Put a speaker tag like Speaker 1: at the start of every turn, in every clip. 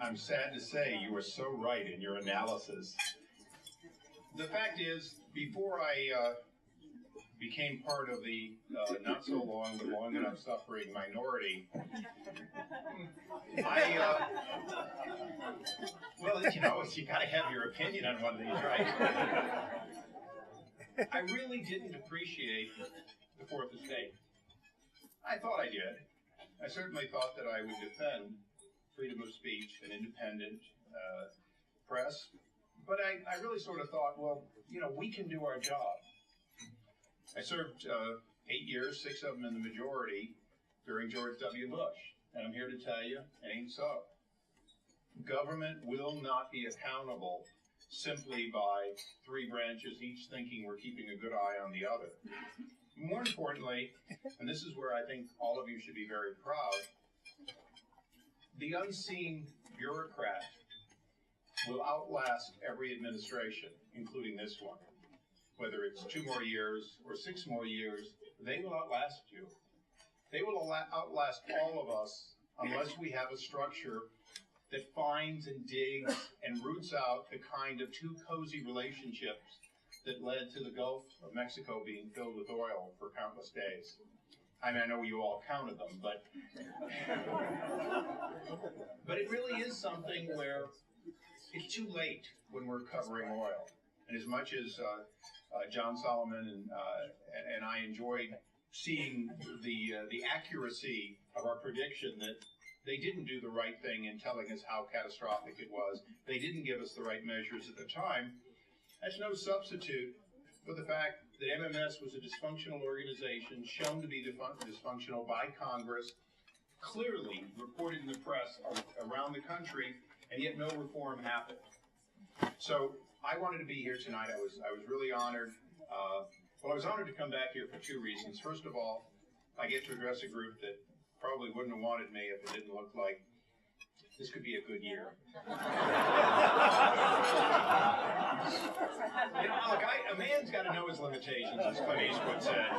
Speaker 1: I'm sad to say you were so right in your analysis. The fact is, before I became part of the not so long but long enough suffering minority, well, you know, you got to have your opinion on one of these, right? I really didn't appreciate the Fourth Estate. I thought I did. I certainly thought that I would defend freedom of speech and independent press, but I really sort of thought, well, you know, we can do our job. I served 8 years, 6 of them in the majority during George W. Bush, and I'm here to tell you, it ain't so. Government will not be accountable simply by 3 branches, each thinking we're keeping a good eye on the other. More importantly, and this is where I think all of you should be very proud, the unseen bureaucrat will outlast every administration, including this one. Whether it's 2 more years or 6 more years, they will outlast you. They will outlast all of us unless we have a structure that finds and digs and roots out the kind of too cozy relationships that led to the Gulf of Mexico being filled with oil for countless days. I mean, I know you all counted them, but it really is something where it's too late when we're covering oil. And as much as John Solomon and I enjoyed seeing the accuracy of our prediction that they didn't do the right thing in telling us how catastrophic it was, they didn't give us the right measures at the time, that's no substitute for the fact that MMS was a dysfunctional organization, shown to be dysfunctional by Congress, clearly reported in the press around the country, and yet no reform happened. So I wanted to be here tonight. I was really honored. Well, I was honored to come back here for 2 reasons. First of all, I get to address a group that probably wouldn't have wanted me if it didn't look like this could be a good year. You know, look, a man's got to know his limitations, as Clint Eastwood said.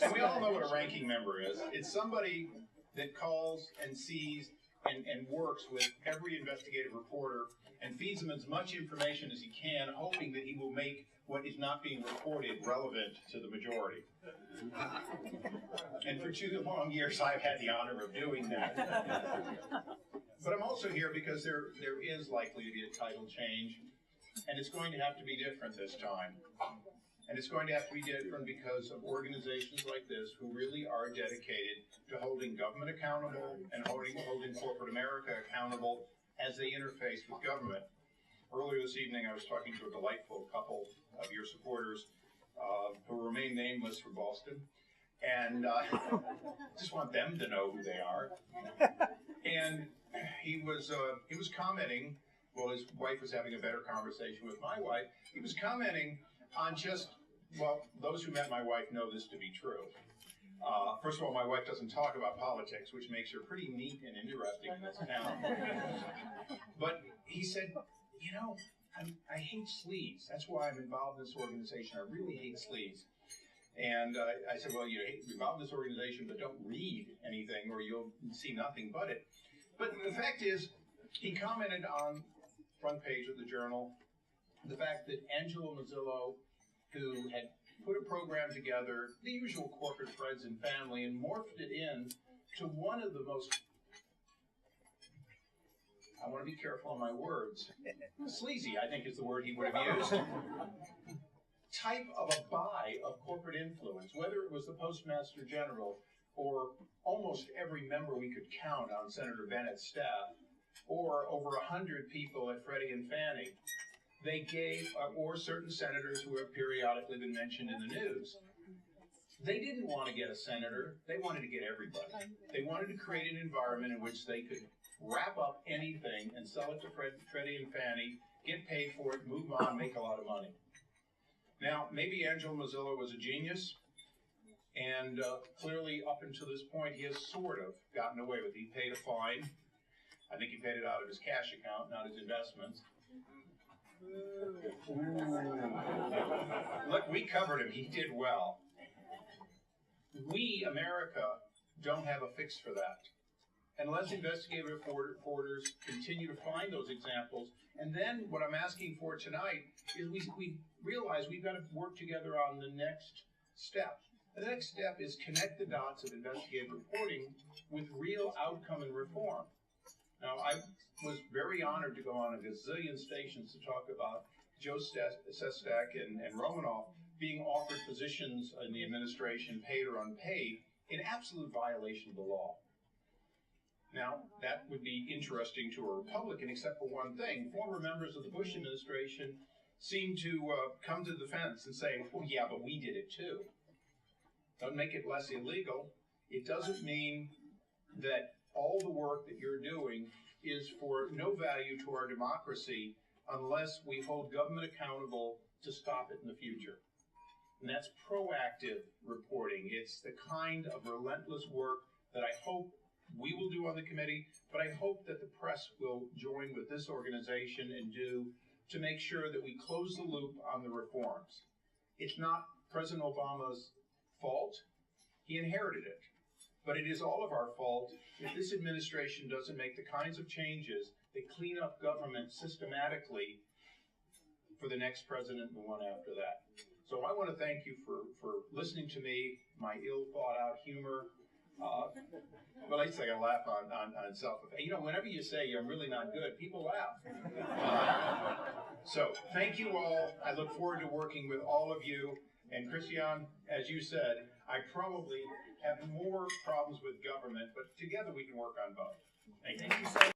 Speaker 1: And we all know what a ranking member is. It's somebody that calls and sees and works with every investigative reporter and feeds them as much information as he can, hoping that he will make what is not being reported relevant to the majority. And for 2 long years, I've had the honor of doing that. But I'm also here because there is likely to be a title change, and it's going to have to be different this time. And it's going to have to be different because of organizations like this who really are dedicated to holding government accountable and holding corporate America accountable as they interface with government. Earlier this evening, I was talking to a delightful couple of your supporters who remain nameless for Boston, and just want them to know who they are. And he was commenting. Well, his wife was having a better conversation with my wife. He was commenting on just, well, those who met my wife know this to be true. First of all, my wife doesn't talk about politics, which makes her pretty neat and interesting in this town. But he said, you know, I hate sleaze. That's why I'm involved in this organization. I really hate sleaze. And I said, well, you're involved in this organization, but don't read anything or you'll see nothing but it. But the fact is, he commented on front page of the Journal the fact that Angelo Mazzillo, who had put a program together, the usual corporate friends and family, and morphed it in to one of the most, I want to be careful on my words, sleazy, I think is the word he would have used, type of a buy of corporate influence, whether it was the Postmaster General or almost every member we could count on Senator Bennett's staff, or over 100 people at Freddie and Fannie. They gave, or certain senators who have periodically been mentioned in the news. They didn't want to get a senator, they wanted to get everybody. They wanted to create an environment in which they could wrap up anything and sell it to Freddie and Fannie, get paid for it, move on, make a lot of money. Now, maybe Angelo Mazzillo was a genius, and clearly up until this point he has sort of gotten away with it. He paid a fine. I think he paid it out of his cash account, not his investments. Look, we covered him. He did well. We, America, don't have a fix for that. unless investigative reporters continue to find those examples. And then what I'm asking for tonight is we realize we've got to work together on the next step. The next step is connect the dots of investigative reporting with real outcome and reform. Now, I was very honored to go on a gazillion stations to talk about Joe Sestak and Romanoff being offered positions in the administration, paid or unpaid, in absolute violation of the law. Now, that would be interesting to a Republican, except for one thing. Former members of the Bush administration seem to come to the defense and say, well, yeah, but we did it too. Doesn't make it less illegal. It doesn't mean that all the work that you're doing is for no value to our democracy unless we hold government accountable to stop it in the future. And that's proactive reporting. It's the kind of relentless work that I hope we will do on the committee, but I hope that the press will join with this organization and do to make sure that we close the loop on the reforms. It's not President Obama's fault. He inherited it. But it is all of our fault if this administration doesn't make the kinds of changes that clean up government systematically for the next president and the one after that. So I want to thank you for listening to me, my ill-thought-out humor. Well, at least I got to laugh on self. You know, whenever you say I'm really not good, people laugh. So thank you all. I look forward to working with all of you. And Christian, as you said, I probably have more problems with government, but together we can work on both. Thank you.